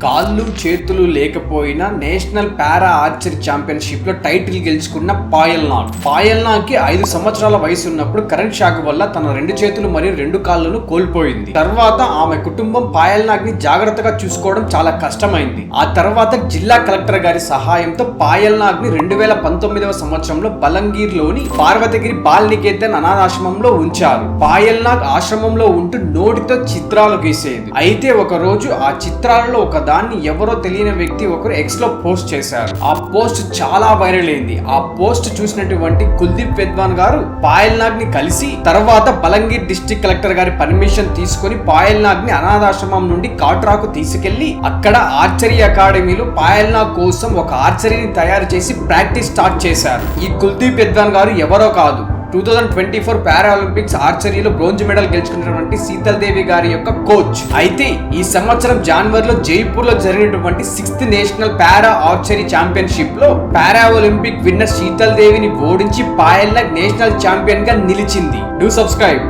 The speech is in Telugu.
కాళ్ళు చేతులు లేకపోయినా నేషనల్ పారా ఆర్చరీ ఛాంపియన్షిప్ లో టైటిల్ గెలుచుకున్న పాయల్నాగ్ కి 5 సంవత్సరాల వయసు ఉన్నప్పుడు కరెంట్ షాక్ వల్ల తన 2 చేతులు మరియు 2 కాళ్ళను కోల్పోయింది. తర్వాత ఆమె కుటుంబం పాయల్నాగ్ ని జాగ్రత్తగా చూసుకోవడం చాలా కష్టమైంది. ఆ తర్వాత జిల్లా కలెక్టర్ గారి సహాయంతో పాయల్నాగ్ ని 2019వ సంవత్సరంలో బలంగీర్ లోని పార్వతగిరి బాల్ నికేతన్ అనాథాశ్రమంలో ఉంచారు. పాయల్నాగ్ ఆశ్రమంలో ఉంటూ నోటితో చిత్రాలు గీసేది. అయితే ఒక రోజు ఆ చిత్రాలలో ఒక దాన్ని ఎవరో తెలియని వ్యక్తి ఒకరు ఎక్స్ లో పోస్ట్ చేశారు. ఆ పోస్ట్ చాలా వైరల్ అయింది. ఆ పోస్ట్ చూసినటువంటి కుల్దీప్ వెద్వాన్ గారు పాయల్నాగ్ ని కలిసి తర్వాత బలంగీర్ డిస్ట్రిక్ట్ కలెక్టర్ గారి పర్మిషన్ తీసుకుని పాయల్నాగ్ ని అనాథాశ్రమం నుండి కాట్రాకు తీసుకెళ్లి అక్కడ ఆర్చరీ అకాడమీలో పాయల్నాగ్ కోసం ఒక ఆర్చరీని తయారు చేసి ప్రాక్టీస్ స్టార్ట్ చేశారు. ఈ కుల్దీప్ వెద్వాన్ గారు ఎవరో కాదు, 2024 పారాలింపిక్స్ ఆర్చరీలో బ్రోంజ్ మెడల్ గెలుచుకున్నటువంటి శీతల్ దేవి గారి యొక్క కోచ్. అయితే ఈ సంవత్సరం జనవరిలో జైపూర్ లో జరిగినటువంటి 6th నేషనల్ పారా ఆర్చరీ ఛాంపియన్షిప్ లో పారా ఒలింపిక్ విన్నర్ శీతల్ దేవిని ఓడించి పాయల్నాగ్ నేషనల్ ఛాంపియన్ గా నిలిచింది. Do subscribe.